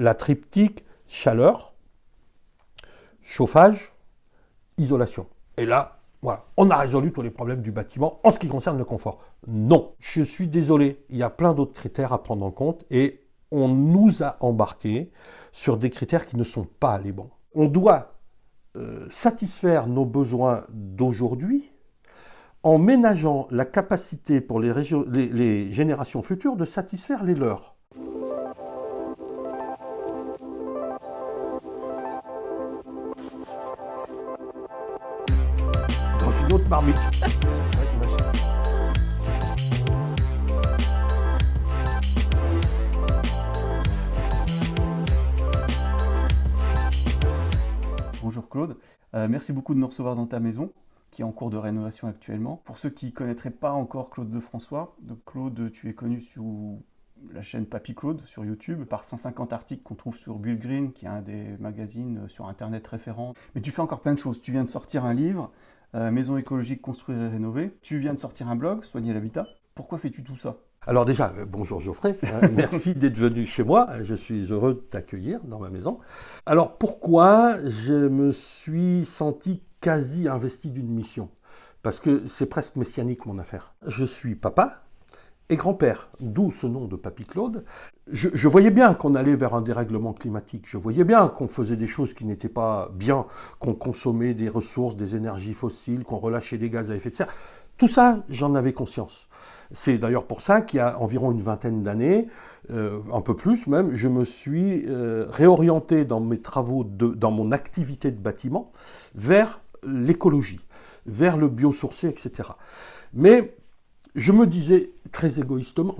la triptyque chaleur, chauffage, isolation. Et là, voilà, on a résolu tous les problèmes du bâtiment en ce qui concerne le confort. Non, je suis désolé, il y a plein d'autres critères à prendre en compte et on nous a embarqués sur des critères qui ne sont pas les bons. On doit satisfaire nos besoins d'aujourd'hui en ménageant la capacité pour les générations futures de satisfaire les leurs. Dans une autre marmite. Bonjour Claude, merci beaucoup de nous recevoir dans ta maison, qui est en cours de rénovation actuellement. Pour ceux qui ne connaîtraient pas encore Claude Defrançois, donc Claude, tu es connu sous la chaîne Papy Claude sur YouTube, par 150 articles qu'on trouve sur Build Green, qui est un des magazines sur Internet référents. Mais tu fais encore plein de choses. Tu viens de sortir un livre, Maison écologique, construire et rénover. Tu viens de sortir un blog, Soigner l'habitat. Pourquoi fais-tu tout ça ? Alors déjà, bonjour Geoffrey, merci d'être venu chez moi, je suis heureux de t'accueillir dans ma maison. Alors pourquoi je me suis senti quasi investi d'une mission ? Parce que c'est presque messianique mon affaire. Je suis papa et grand-père, d'où ce nom de Papy Claude. Je voyais bien qu'on allait vers un dérèglement climatique, je voyais bien qu'on faisait des choses qui n'étaient pas bien, qu'on consommait des ressources, des énergies fossiles, qu'on relâchait des gaz à effet de serre. Tout ça, j'en avais conscience. C'est d'ailleurs pour ça qu'il y a environ une vingtaine d'années, un peu plus même, je me suis réorienté dans mes travaux, dans mon activité de bâtiment, vers l'écologie, vers le biosourcé, etc. Mais je me disais très égoïstement,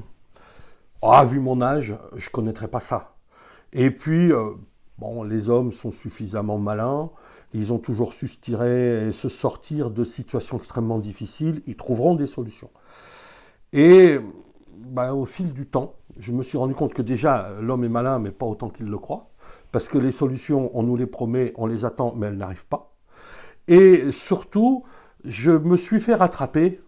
vu mon âge, je ne connaîtrais pas ça. Et puis, les hommes sont suffisamment malins, ils ont toujours su se tirer et se sortir de situations extrêmement difficiles, ils trouveront des solutions. Et au fil du temps, je me suis rendu compte que déjà, l'homme est malin, mais pas autant qu'il le croit, parce que les solutions, on nous les promet, on les attend, mais elles n'arrivent pas. Et surtout, je me suis fait rattraper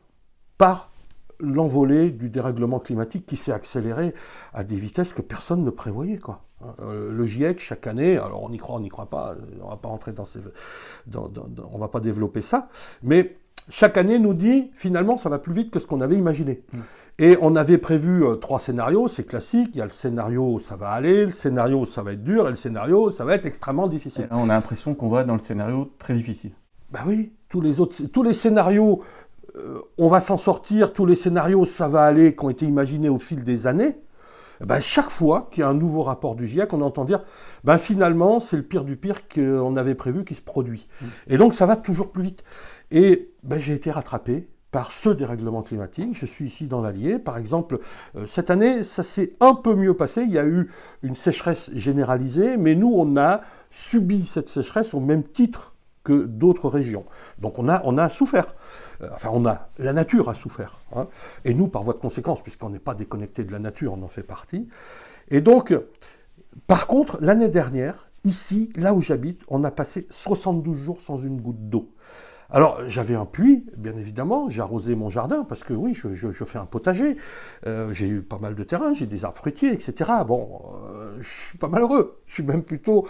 par l'envolée du dérèglement climatique qui s'est accéléré à des vitesses que personne ne prévoyait, quoi. Le GIEC, chaque année, alors on y croit pas, on va pas rentrer on va pas développer ça, mais chaque année nous dit, finalement, ça va plus vite que ce qu'on avait imaginé. Et on avait prévu 3 scénarios, c'est classique, il y a le scénario ça va aller, le scénario ça va être dur, et le scénario ça va être extrêmement difficile. Et là, on a l'impression qu'on va dans le scénario très difficile. Oui, tous les scénarios, on va s'en sortir, tous les scénarios ça va aller, qui ont été imaginés au fil des années, chaque fois qu'il y a un nouveau rapport du GIEC, on entend dire finalement c'est le pire du pire qu'on avait prévu qui se produit. Et donc ça va toujours plus vite. Et j'ai été rattrapé par ce dérèglement climatique. Je suis ici dans l'Allier. Par exemple, cette année, ça s'est un peu mieux passé. Il y a eu une sécheresse généralisée, mais nous, on a subi cette sécheresse au même titre que d'autres régions. Donc on a souffert. La nature a souffert. Et nous, par voie de conséquence, puisqu'on n'est pas déconnecté de la nature, on en fait partie. Et donc, par contre, l'année dernière, ici, là où j'habite, on a passé 72 jours sans une goutte d'eau. Alors, j'avais un puits, bien évidemment, j'arrosais mon jardin, parce que oui, je fais un potager, j'ai eu pas mal de terrain, j'ai des arbres fruitiers, etc. Je suis pas malheureux, je suis même plutôt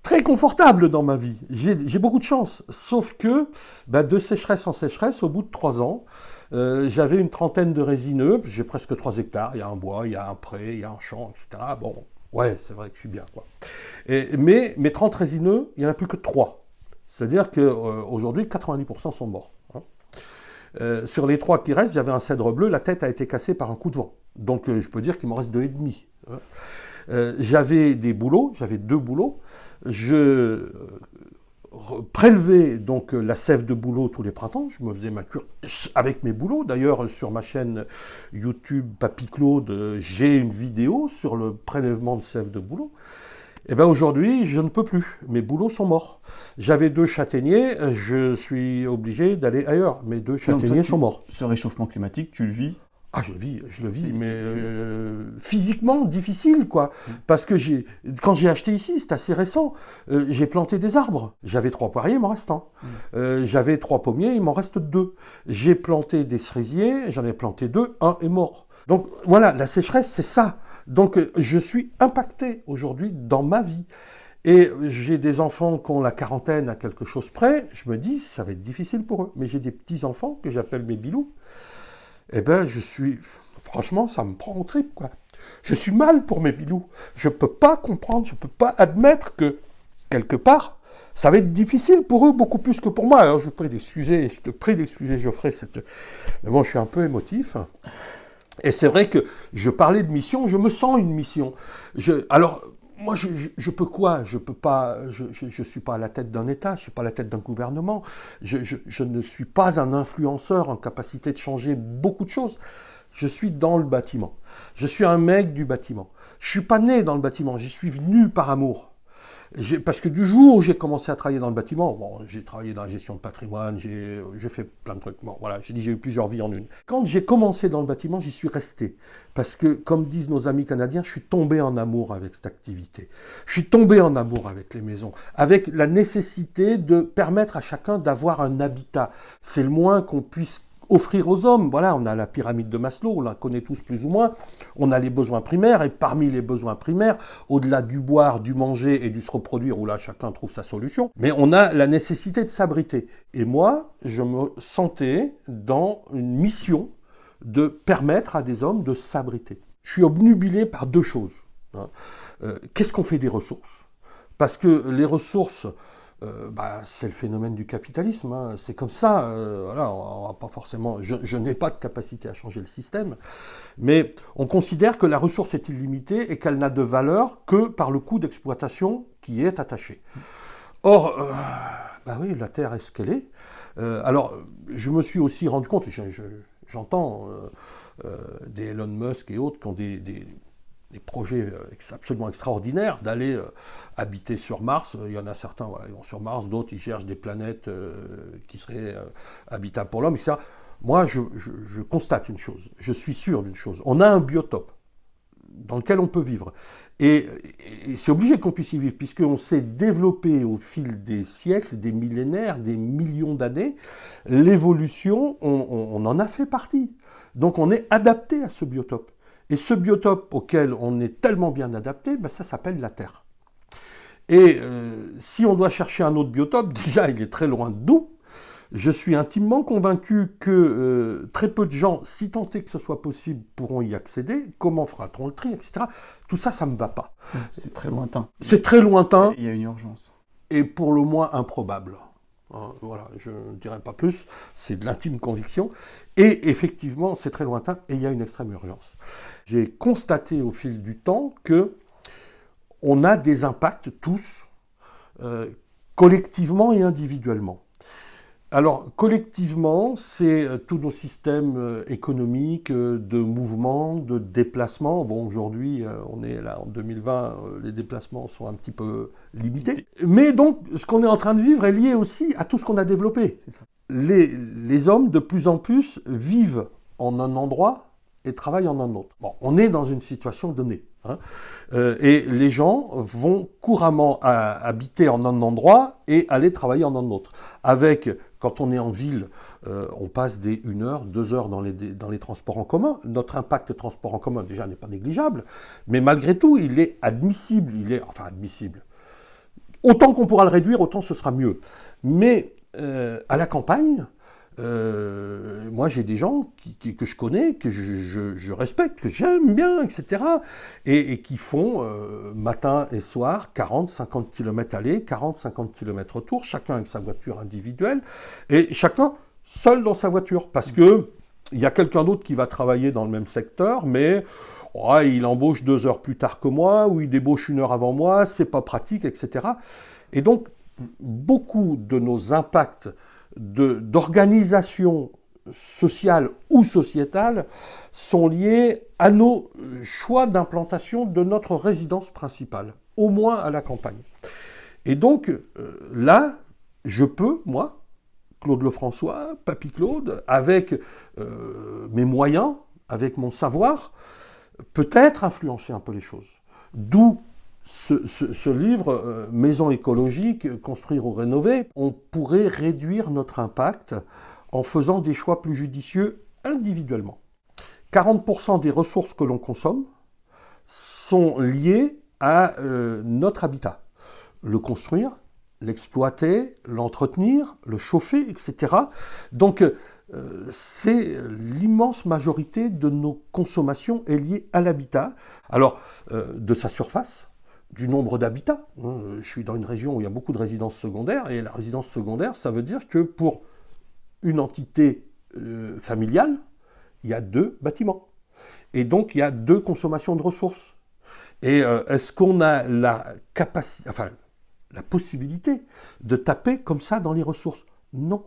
très confortable dans ma vie. J'ai beaucoup de chance, sauf que de sécheresse en sécheresse, au bout de 3 ans, j'avais une trentaine de résineux, j'ai presque 3 hectares, il y a un bois, il y a un pré, il y a un champ, etc. C'est vrai que je suis bien, quoi. Mais mes 30 résineux, il n'y en a plus que 3. C'est-à-dire qu'aujourd'hui, 90% sont morts. Sur les 3 qui restent, j'avais un cèdre bleu, la tête a été cassée par un coup de vent. Donc je peux dire qu'il m'en reste 2,5. J'avais 2 bouleaux. Je prélevais donc la sève de bouleau tous les printemps. Je me faisais ma cure avec mes bouleaux. D'ailleurs, sur ma chaîne YouTube Papy Claude, j'ai une vidéo sur le prélèvement de sève de bouleau. Aujourd'hui, je ne peux plus. Mes bouleaux sont morts. J'avais 2 châtaigniers, je suis obligé d'aller ailleurs. Mes 2 châtaigniers sont morts. Ce réchauffement climatique, tu le vis ? Je le vis, mais physiquement difficile, quoi. Parce que quand j'ai acheté ici, c'est assez récent, j'ai planté des arbres. J'avais 3 poiriers, il m'en reste 1. J'avais 3 pommiers, il m'en reste 2. J'ai planté des cerisiers, j'en ai planté 2, 1 est mort. Donc voilà, la sécheresse, c'est ça. Donc je suis impacté aujourd'hui dans ma vie. Et j'ai des enfants qui ont la quarantaine à quelque chose près, je me dis, ça va être difficile pour eux. Mais j'ai des petits-enfants que j'appelle mes bilous. Eh bien, franchement, ça me prend au trip, quoi. Je suis mal pour mes bilous. Je ne peux pas comprendre, je ne peux pas admettre que, quelque part, ça va être difficile pour eux, beaucoup plus que pour moi. Alors, je te prie des sujets, Geoffrey. Mais bon, je suis un peu émotif. Et c'est vrai que je parlais de mission, je me sens une mission. Alors, moi, je peux quoi? Je peux pas. Je suis pas à la tête d'un État, je suis pas à la tête d'un gouvernement. Je ne suis pas un influenceur en capacité de changer beaucoup de choses. Je suis dans le bâtiment. Je suis un mec du bâtiment. Je suis pas né dans le bâtiment, j'y suis venu par amour. Parce que du jour où j'ai commencé à travailler dans le bâtiment, bon, j'ai travaillé dans la gestion de patrimoine, j'ai fait plein de trucs. Bon, voilà, j'ai eu plusieurs vies en une. Quand j'ai commencé dans le bâtiment, j'y suis resté. Parce que, comme disent nos amis canadiens, je suis tombé en amour avec cette activité. Je suis tombé en amour avec les maisons, avec la nécessité de permettre à chacun d'avoir un habitat. C'est le moins qu'on puisse offrir aux hommes. Voilà, on a la pyramide de Maslow, on la connaît tous plus ou moins. On a les besoins primaires, et parmi les besoins primaires, au-delà du boire, du manger et du se reproduire, où là chacun trouve sa solution, mais on a la nécessité de s'abriter. Et moi, je me sentais dans une mission de permettre à des hommes de s'abriter. Je suis obnubilé par deux choses. Qu'est-ce qu'on fait des ressources? Parce que les ressources, c'est le phénomène du capitalisme, hein. C'est comme ça, voilà, on va pas forcément, je n'ai pas de capacité à changer le système, mais on considère que la ressource est illimitée et qu'elle n'a de valeur que par le coût d'exploitation qui y est attaché. Or, oui, la Terre est ce qu'elle est. Alors, je me suis aussi rendu compte, j'entends des Elon Musk et autres qui ont des projets absolument extraordinaires d'aller habiter sur Mars. Il y en a certains, voilà, ils vont sur Mars, d'autres ils cherchent des planètes qui seraient habitables pour l'homme, etc. Moi, je constate une chose, je suis sûr d'une chose, on a un biotope dans lequel on peut vivre. Et c'est obligé qu'on puisse y vivre, puisqu'on s'est développé au fil des siècles, des millénaires, des millions d'années. L'évolution, on en a fait partie. Donc on est adapté à ce biotope. Et ce biotope auquel on est tellement bien adapté, ça s'appelle la Terre. Et si on doit chercher un autre biotope, déjà il est très loin de nous. Je suis intimement convaincu que très peu de gens, si tant est que ce soit possible, pourront y accéder. Comment fera-t-on le tri, etc. Tout ça, ça ne me va pas. C'est très lointain. C'est très lointain. Il y a une urgence. Et pour le moins improbable. Voilà, je ne dirai pas plus, c'est de l'intime conviction. Et effectivement, c'est très lointain et il y a une extrême urgence. J'ai constaté au fil du temps qu'on a des impacts tous, collectivement et individuellement. Alors, collectivement, c'est tous nos systèmes économiques, de mouvement, de déplacement. Bon, aujourd'hui, on est là en 2020, les déplacements sont un petit peu limités. Mais donc, ce qu'on est en train de vivre est lié aussi à tout ce qu'on a développé. C'est ça. Les hommes, de plus en plus, vivent en un endroit et travaillent en un autre. Bon, on est dans une situation donnée. Et les gens vont couramment habiter en un endroit et aller travailler en un autre. Avec, quand on est en ville, on passe des 1 heure, 2 heures dans les transports en commun. Notre impact transport en commun, déjà, n'est pas négligeable, mais malgré tout, il est admissible. Admissible. Autant qu'on pourra le réduire, autant ce sera mieux. Mais à la campagne, moi j'ai des gens que je connais, que je respecte, que j'aime bien, etc. Et qui font matin et soir 40-50 km aller, 40-50 km retour, chacun avec sa voiture individuelle, et chacun seul dans sa voiture. Parce que il y a quelqu'un d'autre qui va travailler dans le même secteur, mais il embauche 2 heures plus tard que moi, ou il débauche 1 heure avant moi, c'est pas pratique, etc. Et donc, beaucoup de nos impacts d'organisation sociale ou sociétale sont liés à nos choix d'implantation de notre résidence principale, au moins à la campagne. Et donc, là, je peux, moi, Claude Lefrançois, Papy Claude, avec mes moyens, avec mon savoir, peut-être influencer un peu les choses. D'où ce livre, Maison écologique, construire ou rénover. On pourrait réduire notre impact en faisant des choix plus judicieux individuellement. 40% des ressources que l'on consomme sont liées à notre habitat. Le construire, l'exploiter, l'entretenir, le chauffer, etc. Donc, c'est l'immense majorité de nos consommations est liée à l'habitat. Alors, de sa surface, du nombre d'habitats. Je suis dans une région où il y a beaucoup de résidences secondaires, et la résidence secondaire, ça veut dire que pour une entité familiale, il y a 2 bâtiments. Et donc, il y a 2 consommations de ressources. Et est-ce qu'on a la capacité, enfin, la possibilité de taper comme ça dans les ressources? Non.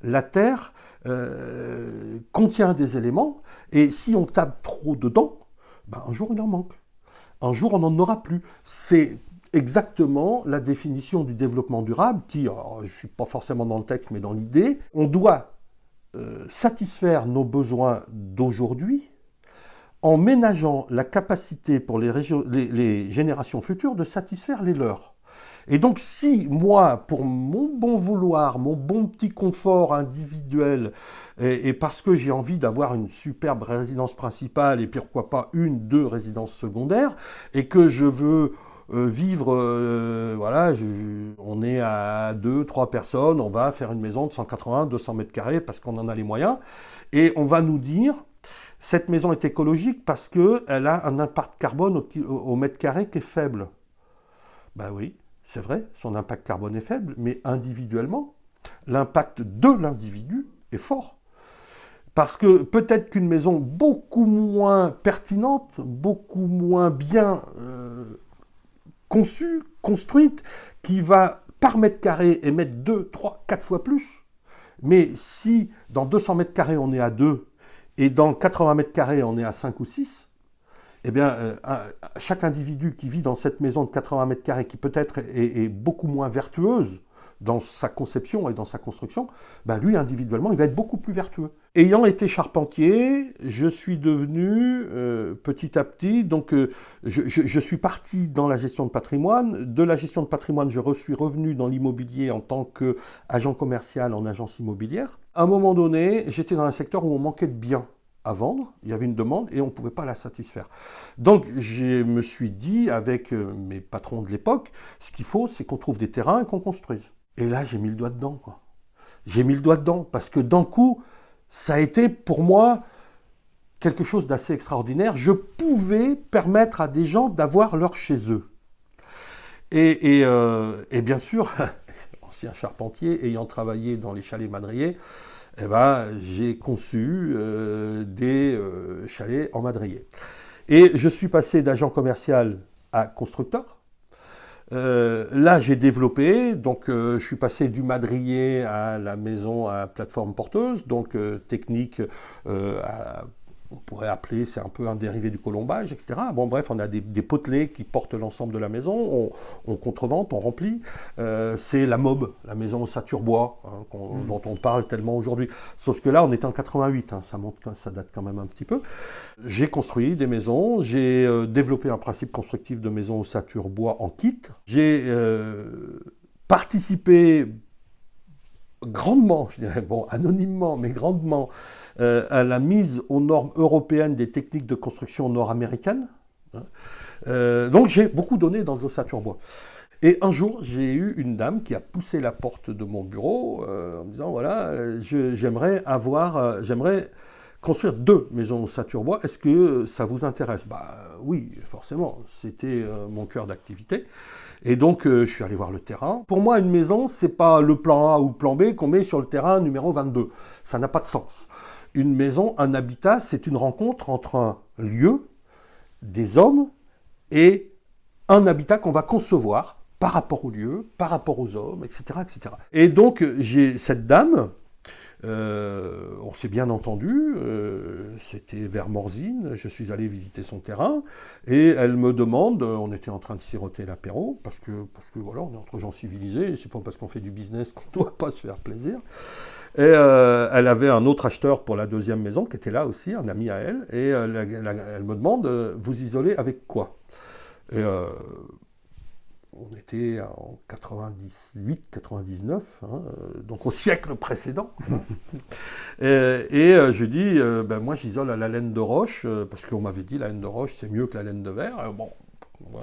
La Terre contient des éléments, et si on tape trop dedans, ben, un jour il en manque. Un jour on n'en aura plus. C'est exactement la définition du développement durable qui, je ne suis pas forcément dans le texte, mais dans l'idée, on doit satisfaire nos besoins d'aujourd'hui en ménageant la capacité pour les générations futures de satisfaire les leurs. Et donc si moi, pour mon bon vouloir, mon bon petit confort individuel, et parce que j'ai envie d'avoir une superbe résidence principale, et puis pourquoi pas 1, 2 résidences secondaires, et que je veux vivre, voilà, on est à 2, 3 personnes, on va faire une maison de 180, 200 mètres carrés parce qu'on en a les moyens, et on va nous dire, cette maison est écologique parce qu'elle a un impact carbone au mètre carré qui est faible. Ben oui, c'est vrai, son impact carbone est faible, mais individuellement, l'impact de l'individu est fort. Parce que peut-être qu'une maison beaucoup moins pertinente, beaucoup moins bien conçue, construite, qui va par mètre carré émettre 2, 3, 4 fois plus, mais si dans 200 mètres carrés on est à 2, et dans 80 mètres carrés on est à 5 ou 6, eh bien, chaque individu qui vit dans cette maison de 80 mètres carrés, qui peut-être est beaucoup moins vertueuse dans sa conception et dans sa construction, ben lui, individuellement, il va être beaucoup plus vertueux. Ayant été charpentier, je suis devenu, petit à petit, donc je suis parti dans la gestion de patrimoine. De la gestion de patrimoine, je suis revenu dans l'immobilier en tant qu'agent commercial en agence immobilière. À un moment donné, j'étais dans un secteur où on manquait de biens à vendre, il y avait une demande et on ne pouvait pas la satisfaire. Donc je me suis dit avec mes patrons de l'époque, ce qu'il faut c'est qu'on trouve des terrains et qu'on construise. Et là j'ai mis le doigt dedans, quoi. J'ai mis le doigt dedans parce que d'un coup, ça a été pour moi quelque chose d'assez extraordinaire. Je pouvais permettre à des gens d'avoir leur chez eux. Et bien sûr, ancien charpentier, ayant travaillé dans les chalets madriers, eh ben, j'ai conçu des chalets en madrier. Et je suis passé d'agent commercial à constructeur. Là, j'ai développé, donc je suis passé du madrier à la maison à plateforme porteuse, donc technique on pourrait appeler, c'est un peu un dérivé du colombage, etc. Bon, bref, on a des potelets qui portent l'ensemble de la maison, on contrevente, on remplit. C'est la MOB, la maison Ossature-Bois, hein, dont on parle tellement aujourd'hui. Sauf que là, on est en 88, hein, ça date quand même un petit peu. J'ai construit des maisons, j'ai développé un principe constructif de maison Ossature-Bois en kit. J'ai participé grandement, je dirais, bon, anonymement, mais grandement, à la mise aux normes européennes des techniques de construction nord-américaines. Donc j'ai beaucoup donné dans l'ossature-bois. Et un jour, j'ai eu une dame qui a poussé la porte de mon bureau en me disant, voilà, j'aimerais construire 2 maisons ossature-bois, est-ce que ça vous intéresse? Bah oui, forcément, c'était mon cœur d'activité. Et donc, je suis allé voir le terrain. Pour moi, une maison, c'est pas le plan A ou le plan B qu'on met sur le terrain numéro 22. Ça n'a pas de sens. Une maison, un habitat, c'est une rencontre entre un lieu, des hommes et un habitat qu'on va concevoir par rapport au lieu, par rapport aux hommes, etc., etc. Et donc, j'ai cette dame, on s'est bien entendu, c'était vers Morzine, je suis allé visiter son terrain, et elle me demande, on était en train de siroter l'apéro, parce que voilà, on est entre gens civilisés, c'est pas parce qu'on fait du business qu'on ne doit pas se faire plaisir. Et elle avait un autre acheteur pour la 2e maison, qui était là aussi, un ami à elle, et elle me demande, vous isolez avec quoi? Et on On était en 98-99, donc au siècle précédent. Je dis, moi j'isole à la laine de roche, parce qu'on m'avait dit la laine de roche c'est mieux que la laine de verre. Moi,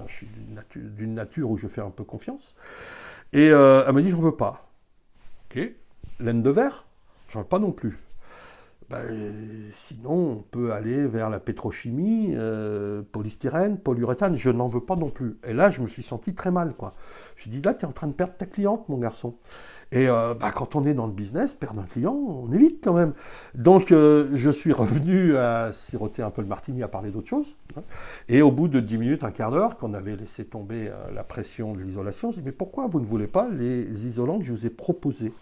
je suis d'une nature où je fais un peu confiance. Et elle m'a dit, j'en veux pas. Ok, laine de verre, j'en veux pas non plus. Sinon, on peut aller vers la pétrochimie, polystyrène, polyuréthane, je n'en veux pas non plus. Et là, je me suis senti très mal, quoi. Je me suis dit, là, tu es en train de perdre ta cliente, mon garçon. Et quand on est dans le business, perdre un client, on évite quand même. Donc, je suis revenu à siroter un peu le martini, à parler d'autre chose. Et au bout de 10 minutes, un quart d'heure, qu'on avait laissé tomber la pression de l'isolation, je dis, mais pourquoi vous ne voulez pas les isolants que je vous ai proposés ?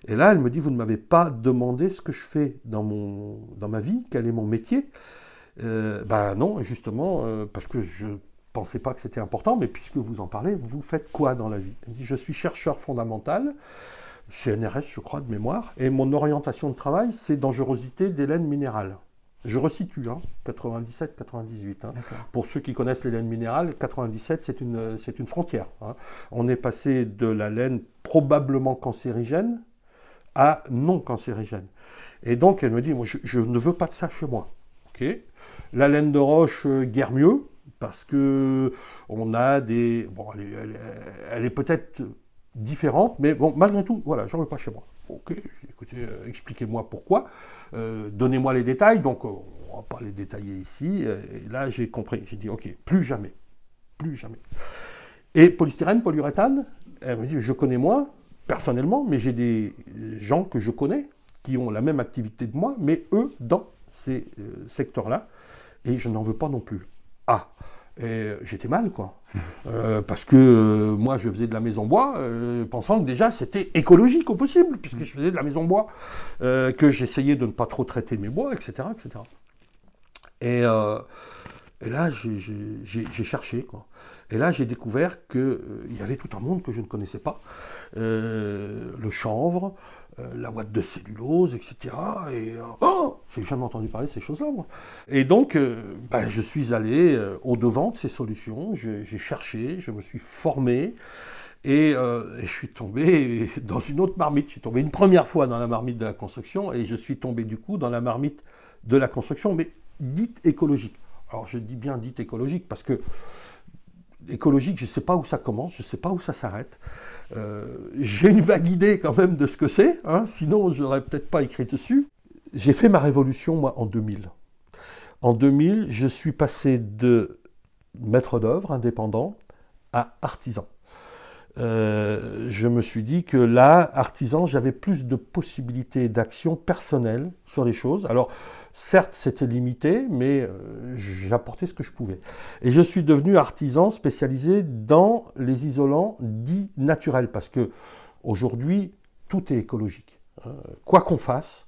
Et là, elle me dit, vous ne m'avez pas demandé ce que je fais dans ma vie, quel est mon métier. Non, justement, parce que je ne pensais pas que c'était important, mais puisque vous en parlez, vous faites quoi dans la vie ? Elle me dit, je suis chercheur fondamental, CNRS, je crois, de mémoire, et mon orientation de travail, c'est dangerosité des laines minérales. Je resitue, 97-98. Pour ceux qui connaissent les laines minérales, 97, c'est une frontière. On est passé de la laine probablement cancérigène à non cancérigène. Et donc, elle me dit, moi, je ne veux pas de ça chez moi. Okay. La laine de roche, guère mieux, parce que on a des... Bon, elle est peut-être différente, mais bon, malgré tout, voilà, j'en veux pas chez moi. Ok, écoutez, expliquez-moi pourquoi, donnez-moi les détails, donc on va pas les détailler ici, et là, j'ai compris, j'ai dit, ok, plus jamais. Et polystyrène, polyuréthane, elle me dit, je connais moins, personnellement, mais j'ai des gens que je connais qui ont la même activité de moi, mais eux, dans ces secteurs-là, et je n'en veux pas non plus. Et j'étais mal, quoi. Parce que moi, je faisais de la maison bois, pensant que déjà, c'était écologique au possible, puisque je faisais de la maison bois, que j'essayais de ne pas trop traiter mes bois, etc., etc. Et là, j'ai cherché, quoi. Et là, j'ai découvert qu'il y avait tout un monde que je ne connaissais pas. Le chanvre, la ouate de cellulose, etc. Et j'ai jamais entendu parler de ces choses-là, moi. Et donc, je suis allé au-devant de ces solutions. J'ai cherché, je me suis formé. Et je suis tombé dans une autre marmite. Je suis tombé une première fois dans la marmite de la construction. Et je suis tombé, du coup, dans la marmite de la construction, mais dite écologique. Alors, je dis bien dite écologique parce que écologique, je ne sais pas où ça commence, je ne sais pas où ça s'arrête. J'ai une vague idée quand même de ce que c'est, sinon je n'aurais peut-être pas écrit dessus. J'ai fait ma révolution, moi, en 2000. En 2000, je suis passé de maître d'œuvre indépendant à artisan. Je me suis dit que là, artisan, j'avais plus de possibilités d'action personnelle sur les choses. Alors, certes, c'était limité, mais j'apportais ce que je pouvais. Et je suis devenu artisan spécialisé dans les isolants dits naturels, parce que aujourd'hui, tout tout-est-écologique. Quoi qu'on fasse,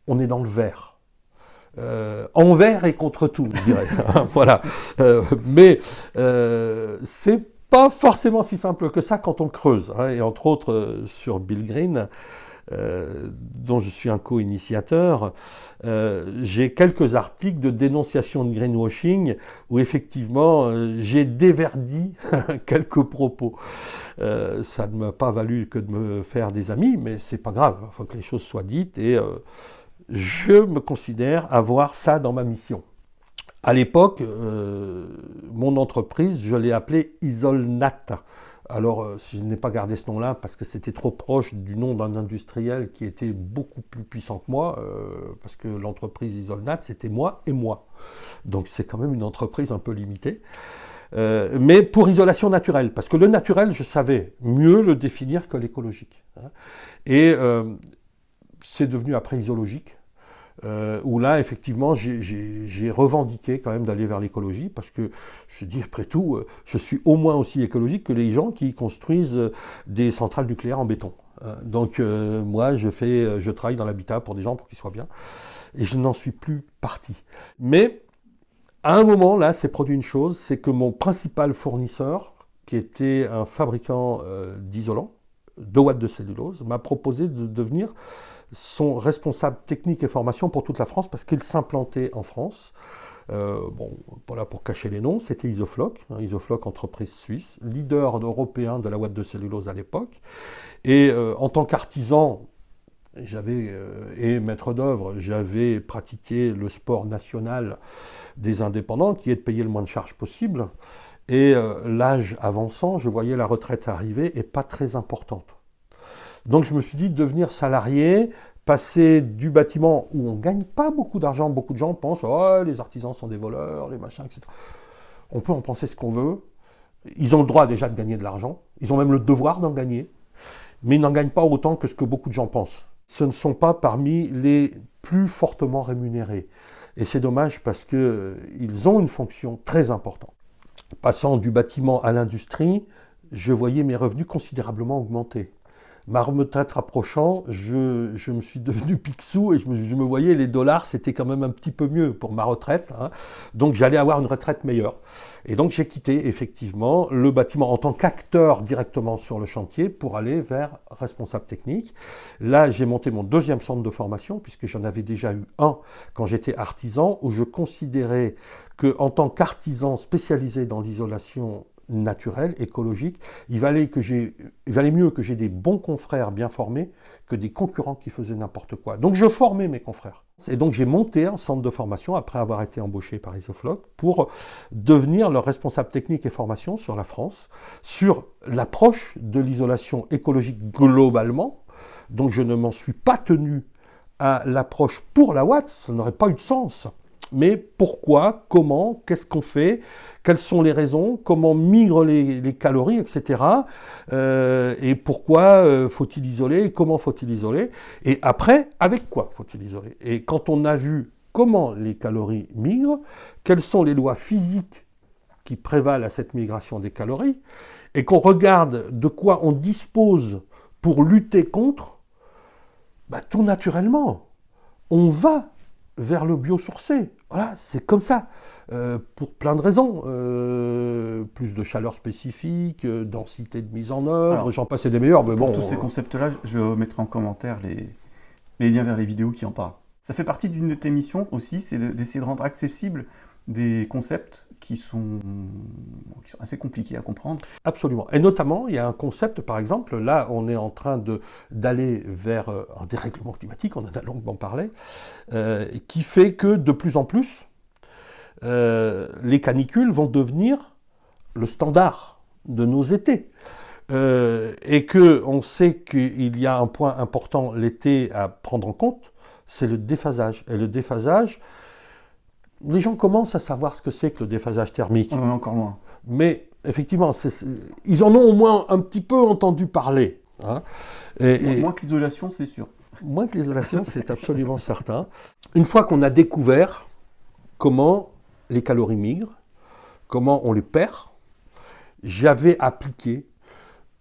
on est dans le vert. Envers et contre tout, je dirais. Voilà. Mais c'est pas forcément si simple que ça quand on creuse. Et entre autres, sur Bill Green, dont je suis un co-initiateur, j'ai quelques articles de dénonciation de greenwashing où effectivement j'ai déverdi quelques propos. Ça ne m'a pas valu que de me faire des amis, mais c'est pas grave, il faut que les choses soient dites et je me considère avoir ça dans ma mission. À l'époque, mon entreprise, je l'ai appelée Isolnat. Alors, si je n'ai pas gardé ce nom-là, parce que c'était trop proche du nom d'un industriel qui était beaucoup plus puissant que moi, parce que l'entreprise Isolnat, c'était moi et moi. Donc, c'est quand même une entreprise un peu limitée. Mais pour isolation naturelle, parce que le naturel, je savais mieux le définir que l'écologique. Et c'est devenu après isologique. Où là, effectivement, j'ai revendiqué quand même d'aller vers l'écologie, parce que, je dis, après tout, je suis au moins aussi écologique que les gens qui construisent des centrales nucléaires en béton. Donc, moi, je travaille dans l'habitat pour des gens pour qu'ils soient bien, et je n'en suis plus parti. Mais, à un moment, là, s'est produit une chose, c'est que mon principal fournisseur, qui était un fabricant d'isolants, de Watt de Cellulose m'a proposé de devenir son responsable technique et formation pour toute la France parce qu'il s'implantait en France. Voilà pour cacher les noms, c'était Isofloc, Isofloc entreprise suisse, leader européen de la Watt de Cellulose à l'époque. Et en tant qu'artisan, et maître d'œuvre, j'avais pratiqué le sport national des indépendants, qui est de payer le moins de charges possible. Et l'âge avançant, je voyais la retraite arriver et pas très importante. Donc je me suis dit, devenir salarié, passer du bâtiment où on ne gagne pas beaucoup d'argent, beaucoup de gens pensent « Oh, les artisans sont des voleurs, les machins, etc. » On peut en penser ce qu'on veut. Ils ont le droit déjà de gagner de l'argent. Ils ont même le devoir d'en gagner. Mais ils n'en gagnent pas autant que ce que beaucoup de gens pensent. Ce ne sont pas parmi les plus fortement rémunérés. Et c'est dommage parce qu'ils ont une fonction très importante. Passant du bâtiment à l'industrie, je voyais mes revenus considérablement augmenter. Ma retraite approchant, je me suis devenu picsou et je me voyais les dollars, c'était quand même un petit peu mieux pour ma retraite. Donc j'allais avoir une retraite meilleure. Et donc j'ai quitté effectivement le bâtiment en tant qu'acteur directement sur le chantier pour aller vers responsable technique. Là, j'ai monté mon deuxième centre de formation puisque j'en avais déjà eu un quand j'étais artisan où je considérais qu'en tant qu'artisan spécialisé dans l'isolation naturel, écologique, il valait mieux que j'ai des bons confrères bien formés que des concurrents qui faisaient n'importe quoi. Donc je formais mes confrères. Et donc j'ai monté un centre de formation après avoir été embauché par Isofloc pour devenir leur responsable technique et formation sur la France, sur l'approche de l'isolation écologique globalement. Donc je ne m'en suis pas tenu à l'approche pour la Watt, ça n'aurait pas eu de sens. Mais pourquoi, comment, qu'est-ce qu'on fait, quelles sont les raisons, comment migrent les calories, etc. Et pourquoi faut-il isoler, et comment faut-il isoler, et après, avec quoi faut-il isoler. Et quand on a vu comment les calories migrent, quelles sont les lois physiques qui prévalent à cette migration des calories, et qu'on regarde de quoi on dispose pour lutter contre, tout naturellement, on va vers le biosourcé. Voilà, c'est comme ça, pour plein de raisons. Plus de chaleur spécifique, densité de mise en œuvre, j'en passe et des meilleurs. Mais pour tous ces concepts-là, je mettrai en commentaire les liens vers les vidéos qui en parlent. Ça fait partie d'une de tes missions aussi, c'est d'essayer de rendre accessibles des concepts qui sont assez compliqués à comprendre. Absolument. Et notamment, il y a un concept, par exemple, là, on est en train d'aller vers un dérèglement climatique, on en a longuement parlé, qui fait que de plus en plus, les canicules vont devenir le standard de nos étés. Et qu'on sait qu'il y a un point important l'été à prendre en compte, c'est le déphasage. Et le déphasage, les gens commencent à savoir ce que c'est que le déphasage thermique. On en est encore loin. Mais effectivement, ils en ont au moins un petit peu entendu parler. Moins que l'isolation, c'est sûr. Moins que l'isolation, c'est absolument certain. Une fois qu'on a découvert comment les calories migrent, comment on les perd, j'avais appliqué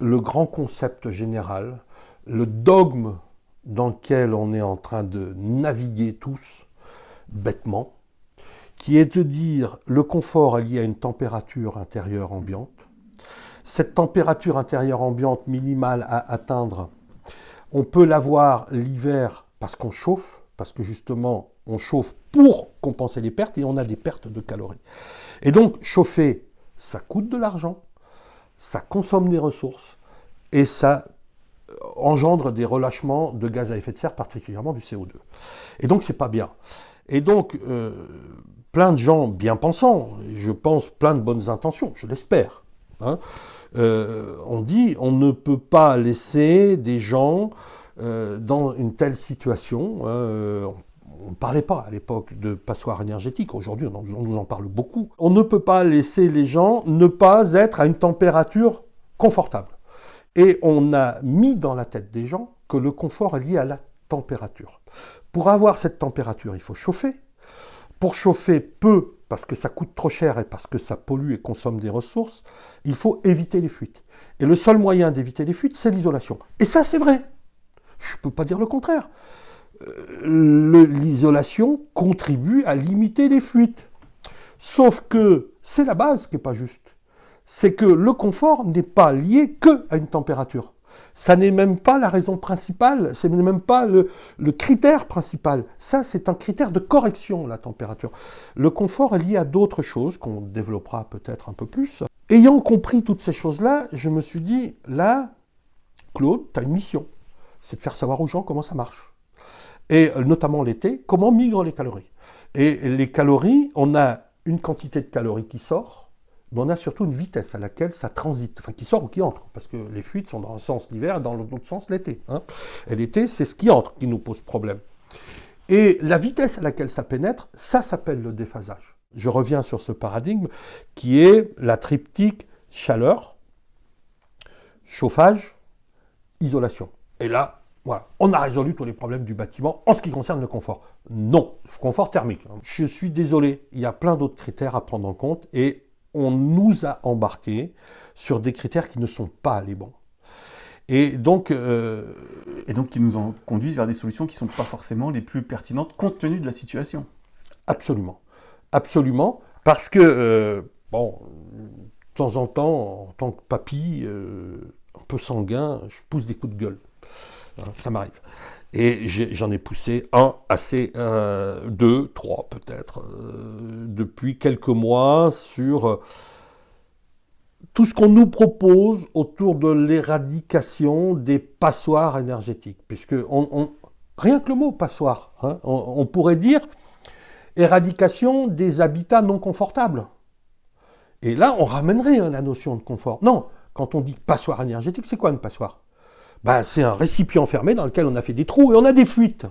le grand concept général, le dogme dans lequel on est en train de naviguer tous, bêtement, qui est de dire le confort est lié à une température intérieure ambiante. Cette température intérieure ambiante minimale à atteindre, on peut l'avoir l'hiver parce qu'on chauffe, parce que justement on chauffe pour compenser les pertes et on a des pertes de calories. Et donc chauffer, ça coûte de l'argent, ça consomme des ressources et ça engendre des relâchements de gaz à effet de serre, particulièrement du CO2. Et donc c'est pas bien. Et donc plein de gens bien pensants, je pense plein de bonnes intentions, je l'espère. On dit on ne peut pas laisser des gens dans une telle situation. On ne parlait pas à l'époque de passoire énergétique, aujourd'hui on nous en parle beaucoup. On ne peut pas laisser les gens ne pas être à une température confortable. Et on a mis dans la tête des gens que le confort est lié à la température. Pour avoir cette température, il faut chauffer. Pour chauffer peu, parce que ça coûte trop cher et parce que ça pollue et consomme des ressources, il faut éviter les fuites. Et le seul moyen d'éviter les fuites, c'est l'isolation. Et ça, c'est vrai. Je ne peux pas dire le contraire. L'isolation contribue à limiter les fuites. Sauf que c'est la base qui n'est pas juste. C'est que le confort n'est pas lié qu'à une température. Ça n'est même pas la raison principale, ce n'est même pas le critère principal. Ça, c'est un critère de correction, la température. Le confort est lié à d'autres choses qu'on développera peut-être un peu plus. Ayant compris toutes ces choses-là, je me suis dit, là, Claude, tu as une mission. C'est de faire savoir aux gens comment ça marche. Et notamment l'été, comment migrent les calories. Et les calories, on a une quantité de calories qui sort, mais on a surtout une vitesse à laquelle ça transite, enfin qui sort ou qui entre, parce que les fuites sont dans un sens l'hiver et dans l'autre sens l'été. Hein. Et l'été, c'est ce qui entre qui nous pose problème. Et la vitesse à laquelle ça pénètre, ça s'appelle le déphasage. Je reviens sur ce paradigme qui est la triptyque chaleur, chauffage, isolation. Et là, voilà, on a résolu tous les problèmes du bâtiment en ce qui concerne le confort. Non, le confort thermique. Je suis désolé, il y a plein d'autres critères à prendre en compte et on nous a embarqués sur des critères qui ne sont pas les bons. Et donc qui nous en conduisent vers des solutions qui ne sont pas forcément les plus pertinentes compte tenu de la situation. Absolument. Absolument. Parce que, bon, de temps en temps, en tant que papy, un peu sanguin, je pousse des coups de gueule. Ça m'arrive. Et j'en ai poussé un, assez, deux, trois peut-être, depuis quelques mois sur tout ce qu'on nous propose autour de l'éradication des passoires énergétiques. Puisque rien que le mot passoire, hein, on pourrait dire éradication des habitats non confortables. Et là, on ramènerait la notion de confort. Non, quand on dit passoire énergétique, c'est quoi une passoire ? C'est un récipient fermé dans lequel on a fait des trous et on a des fuites.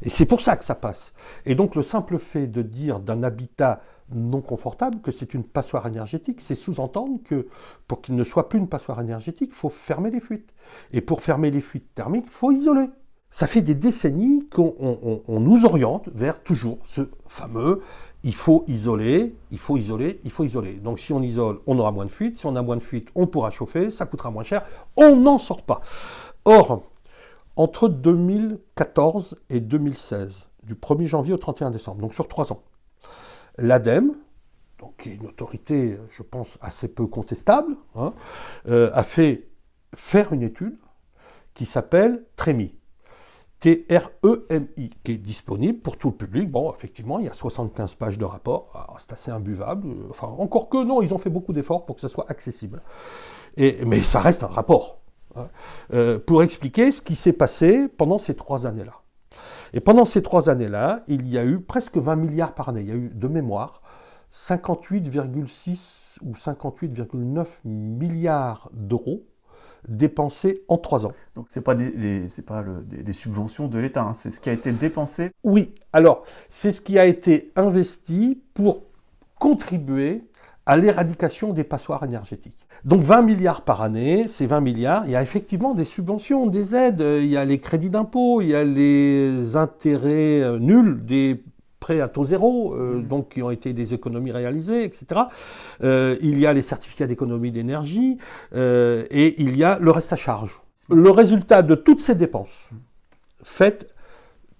Et c'est pour ça que ça passe. Et donc le simple fait de dire d'un habitat non confortable que c'est une passoire énergétique, c'est sous-entendre que pour qu'il ne soit plus une passoire énergétique, il faut fermer les fuites. Et pour fermer les fuites thermiques, il faut isoler. Ça fait des décennies qu'on nous oriente vers toujours ce fameux « il faut isoler, il faut isoler, il faut isoler ». Donc si on isole, on aura moins de fuites. Si on a moins de fuites, on pourra chauffer, ça coûtera moins cher. On n'en sort pas. Or, entre 2014 et 2016, du 1er janvier au 31 décembre, donc sur 3 ans, l'ADEME, donc qui est une autorité, je pense, assez peu contestable, hein, a fait faire une étude qui s'appelle TREMI. T-R-E-M-I, qui est disponible pour tout le public. Bon, effectivement, il y a 75 pages de rapport. Alors, c'est assez imbuvable. Enfin, encore que non, ils ont fait beaucoup d'efforts pour que ça soit accessible. Mais ça reste un rapport. Hein, pour expliquer ce qui s'est passé pendant ces 3 années-là. Et pendant ces 3 années-là, il y a eu presque 20 milliards par année. Il y a eu, de mémoire, 58,6 ou 58,9 milliards d'euros dépensés en 3 ans. Donc ce n'est pas des subventions de l'État, hein, c'est ce qui a été dépensé. Oui, alors c'est ce qui a été investi pour contribuer à l'éradication des passoires énergétiques. Donc 20 milliards par année, ces 20 milliards, il y a effectivement des subventions, des aides, il y a les crédits d'impôt, il y a les intérêts nuls des prêts à taux zéro, donc qui ont été des économies réalisées, etc. Il y a les certificats d'économie d'énergie et il y a le reste à charge. Le résultat de toutes ces dépenses faites,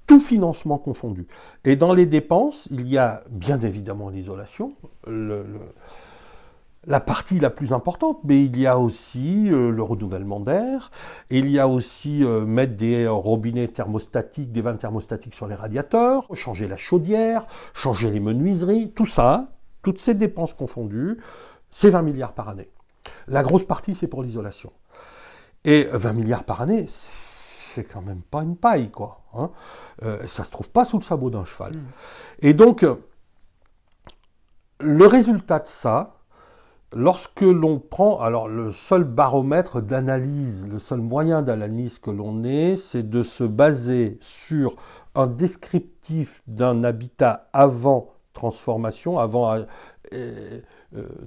tout financement confondu. Et dans les dépenses, il y a bien évidemment l'isolation, la partie la plus importante, mais il y a aussi le renouvellement d'air, et il y a aussi mettre des robinets thermostatiques, des vannes thermostatiques sur les radiateurs, changer la chaudière, changer les menuiseries, tout ça, toutes ces dépenses confondues, c'est 20 milliards par année. La grosse partie, c'est pour l'isolation. Et 20 milliards par année, c'est quand même pas une paille, quoi. Hein. Ça se trouve pas sous le sabot d'un cheval. Et donc, le résultat de ça, lorsque l'on prend, alors le seul baromètre d'analyse, le seul moyen d'analyse que l'on ait, c'est de se baser sur un descriptif d'un habitat avant transformation, avant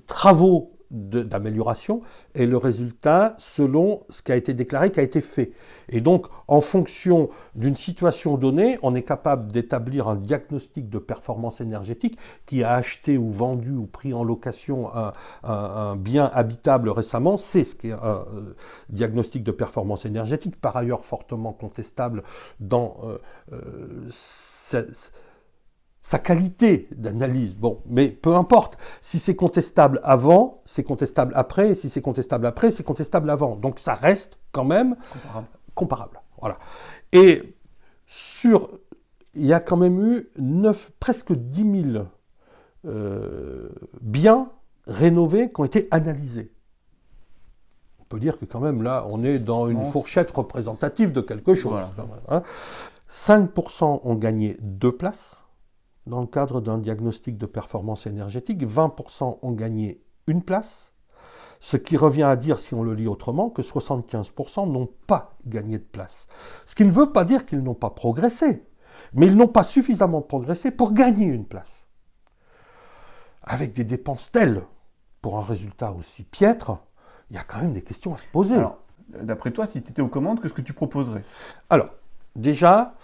travaux d'amélioration, et le résultat selon ce qui a été déclaré, qui a été fait. Et donc, en fonction d'une situation donnée, on est capable d'établir un diagnostic de performance énergétique. Qui a acheté ou vendu ou pris en location un bien habitable récemment, c'est ce qu'est un diagnostic de performance énergétique, par ailleurs fortement contestable dans sa qualité d'analyse. Bon, mais peu importe. Si c'est contestable avant, c'est contestable après, et si c'est contestable après, c'est contestable avant. Donc ça reste quand même comparable. Voilà. Et il y a quand même eu presque 10 000 biens rénovés qui ont été analysés. On peut dire que quand même là, on est dans une fourchette représentative de quelque chose. Voilà. Quand même, hein. 5% ont gagné 2 places dans le cadre d'un diagnostic de performance énergétique. 20% ont gagné 1 place. Ce qui revient à dire, si on le lit autrement, que 75% n'ont pas gagné de place. Ce qui ne veut pas dire qu'ils n'ont pas progressé, mais ils n'ont pas suffisamment progressé pour gagner 1 place. Avec des dépenses telles, pour un résultat aussi piètre, il y a quand même des questions à se poser. Alors, d'après toi, si tu étais aux commandes, qu'est-ce que tu proposerais? Alors, déjà,